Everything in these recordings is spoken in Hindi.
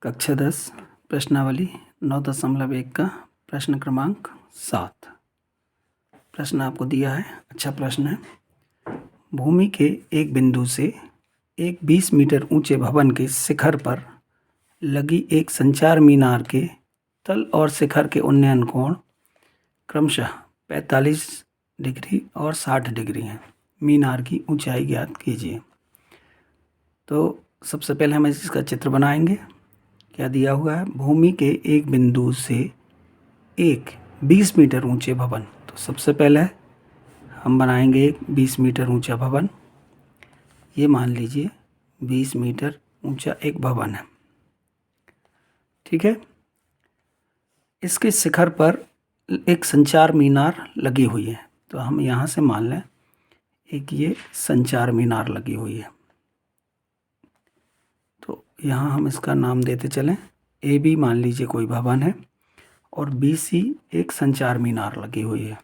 कक्षा 10 प्रश्नावली 9.1 का प्रश्न क्रमांक 7। प्रश्न आपको दिया है, अच्छा प्रश्न है। भूमि के एक बिंदु से एक 20 मीटर ऊंचे भवन के शिखर पर लगी एक संचार मीनार के तल और शिखर के उन्नयन कोण क्रमशः 45 डिग्री और 60 डिग्री हैं। मीनार की ऊंचाई ज्ञात कीजिए। तो सबसे पहले हम इसका चित्र बनाएंगे। क्या दिया हुआ है? भूमि के एक बिंदु से एक 20 मीटर ऊंचे भवन। तो सबसे पहले हम बनाएंगे एक 20 मीटर ऊंचा भवन। ये मान लीजिए 20 मीटर ऊंचा एक भवन है, ठीक है। इसके शिखर पर एक संचार मीनार लगी हुई है। तो हम यहाँ से मान लें एक ये संचार मीनार लगी हुई है। तो यहाँ हम इसका नाम देते चलें। ए बी मान लीजिए कोई भवन है और बी सी एक संचार मीनार लगी हुई है।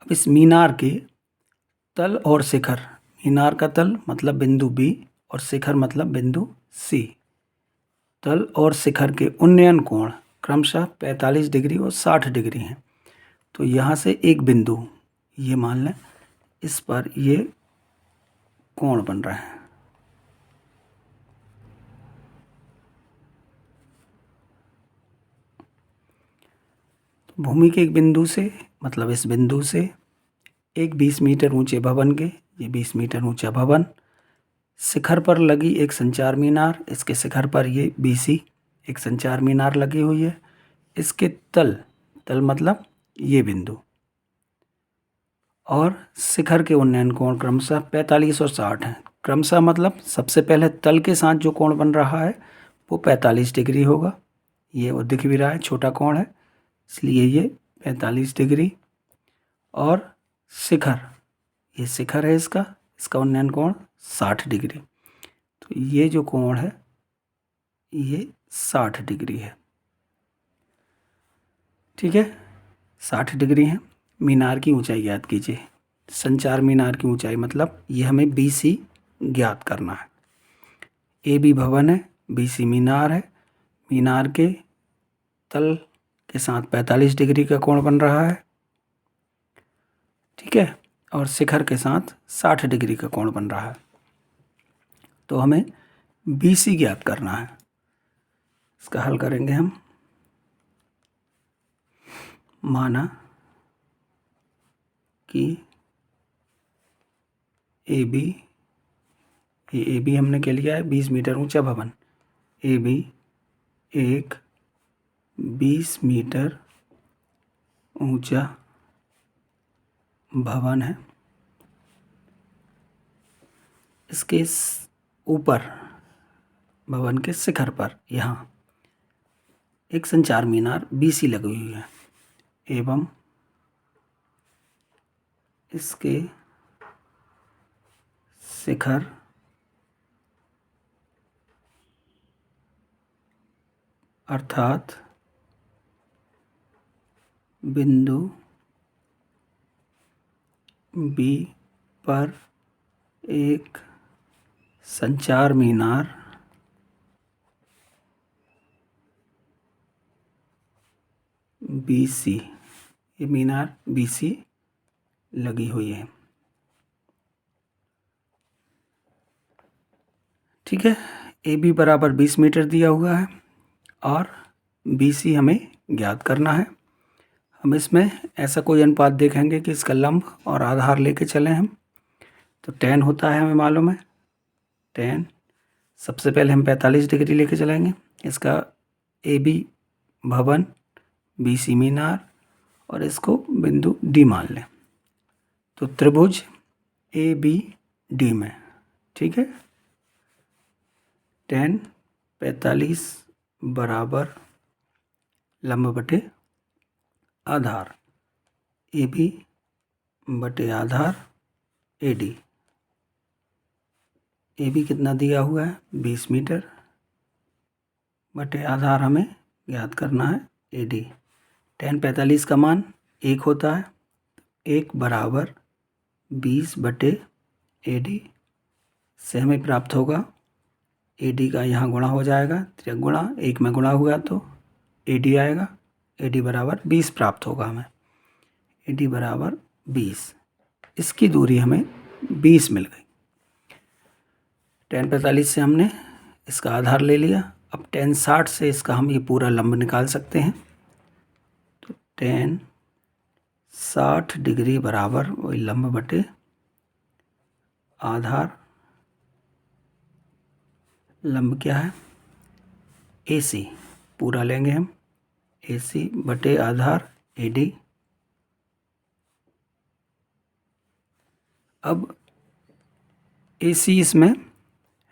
अब इस मीनार के तल और शिखर, मीनार का तल मतलब बिंदु बी और शिखर मतलब बिंदु सी, तल और शिखर के उन्नयन कोण क्रमशः 45 डिग्री और 60 डिग्री हैं। तो यहाँ से एक बिंदु ये मान लें, इस पर ये कोण बन रहा है। तो भूमि के एक बिंदु से मतलब इस बिंदु से एक 20 मीटर ऊंचे भवन के, ये 20 मीटर ऊंचा भवन, शिखर पर लगी एक संचार मीनार, इसके शिखर पर ये BC एक संचार मीनार लगी हुई है। इसके तल मतलब ये बिंदु और शिखर के उन्नयन कोण क्रमशः 45 और 60 हैं। क्रमशः मतलब सबसे पहले तल के साथ जो कोण बन रहा है वो 45 डिग्री होगा। ये वो दिख भी रहा है, छोटा कोण है, इसलिए ये 45 डिग्री। और शिखर, ये शिखर है इसका उन्नयन कोण 60 डिग्री। तो ये जो कोण है ये 60 डिग्री है, ठीक है। 60 डिग्री है। मीनार की ऊंचाई ज्ञात कीजिए। संचार मीनार की ऊंचाई मतलब ये हमें BC ज्ञात करना है। AB भवन है, BC मीनार है। मीनार के तल के साथ 45 डिग्री का कोण बन रहा है, ठीक है, और शिखर के साथ 60 डिग्री का कोण बन रहा है। तो हमें BC ज्ञात करना है। इसका हल करेंगे हम। माना कि AB हमने क्या लिया है? 20 मीटर ऊंचा भवन। AB एक 20 मीटर ऊंचा भवन है। इसके ऊपर भवन के शिखर पर यहाँ एक संचार मीनार BC लगी हुई है एवं इसके शिखर अर्थात बिंदु B पर एक संचार मीनार BC, ये मीनार BC लगी हुई है, ठीक है। AB बराबर 20 मीटर दिया हुआ है और BC हमें ज्ञात करना है। हम इसमें ऐसा कोई अनुपात देखेंगे कि इसका लंब और आधार लेके चलें हम। तो tan होता है, हमें मालूम है tan। सबसे पहले हम 45 डिग्री लेके चलेंगे। इसका AB भवन, BC मीनार और इसको बिंदु D मान लें। तो त्रिभुज ABD में, ठीक है, tan 45 बराबर लंब बटे आधार AB बटे आधार AD। AB कितना दिया हुआ है? 20 मीटर बटे आधार हमें ज्ञात करना है AD। tan 45 का मान 1 होता है। 1 बराबर 20 बटे AD से हमें प्राप्त होगा AD का यहाँ गुणा हो जाएगा, त्रिक गुणा, एक में गुणा हुआ तो AD आएगा, AD बराबर 20 प्राप्त होगा हमें, AD बराबर 20। इसकी दूरी हमें 20 मिल गई। tan 45 से हमने इसका आधार ले लिया। अब tan 60 से इसका हम ये पूरा लंब निकाल सकते हैं। तो tan 60 डिग्री बराबर वही लंब बटे आधार, लंब क्या है AC, पूरा लेंगे हम, AC बटे आधार AD। अब AC इसमें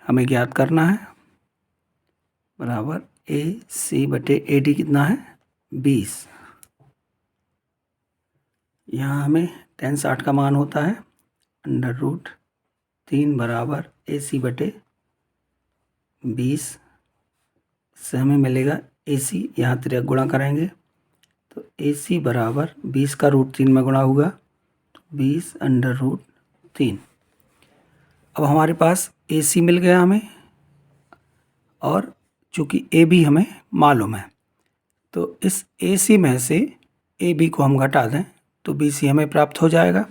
हमें ज्ञात करना है, बराबर AC बटे AD कितना है 20। यहाँ हमें tan 60 का मान होता है √3 बराबर AC बटे 20। इससे हमें मिलेगा AC, यहाँ त्रिक गुणा करेंगे तो AC बराबर 20 का √3 में गुणा होगा तो 20√3। अब हमारे पास AC मिल गया हमें, और चूँकि AB हमें मालूम है तो इस AC में से AB को हम घटा दें तो BC हमें प्राप्त हो जाएगा।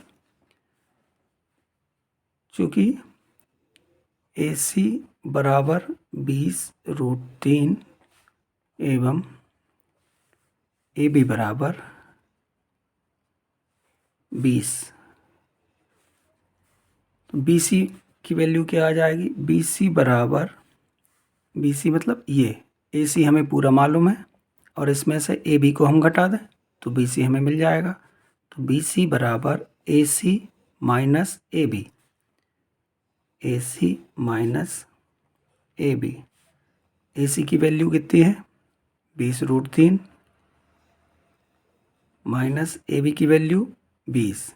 चूँकि AC बराबर 20√3 एवं AB बराबर 20, तो BC की वैल्यू क्या आ जाएगी, BC बराबर, BC मतलब ये, AC हमें पूरा मालूम है और इसमें से AB को हम घटा दें तो BC हमें मिल जाएगा। तो BC बराबर AC minus AB, AC minus AB। AC की वैल्यू कितनी है 20√3 माइनस AB की वैल्यू 20।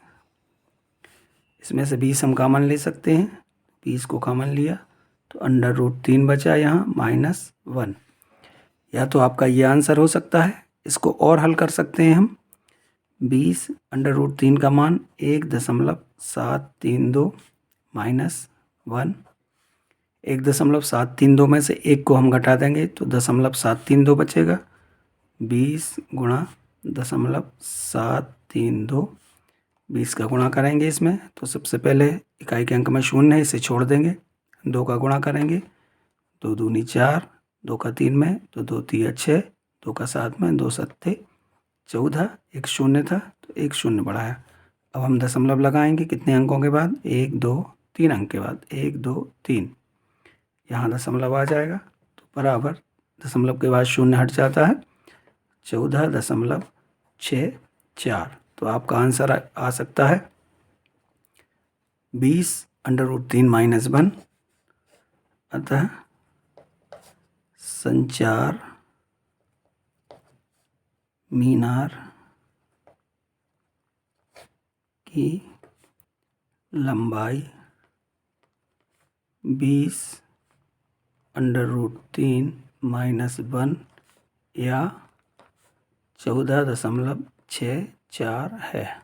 इसमें से 20 हम कॉमन ले सकते हैं, 20 को कॉमन लिया तो √3 बचा यहाँ -1। या तो आपका ये आंसर हो सकता है, इसको और हल कर सकते हैं हम। 20 √3 का मान 1.732 -1, 1.732 में से 1 को हम घटा देंगे तो 0.732 बचेगा। 20 गुणा 0.732, 20 का गुणा करेंगे इसमें तो सबसे पहले इकाई के अंक में 0 है, इसे छोड़ देंगे। 2 का गुणा करेंगे, 2 दूनी 4, 2 का 3 में तो 2 तिया 6, 2 का 7 में, 2 सत्ते 14, एक 0 था तो एक 0 बढ़ाया। अब हम दशमलव लगाएंगे कितने अंकों के बाद, 1 2 3 अंक के बाद, 1 2 3, यहाँ दशमलव आ जाएगा तो बराबर, दशमलव के बाद 0 हट जाता है, 14.64। तो आपका आंसर आ सकता है 20√3 -1। अतः संचार मीनार की लंबाई 20√3 -1 या 14.64 है।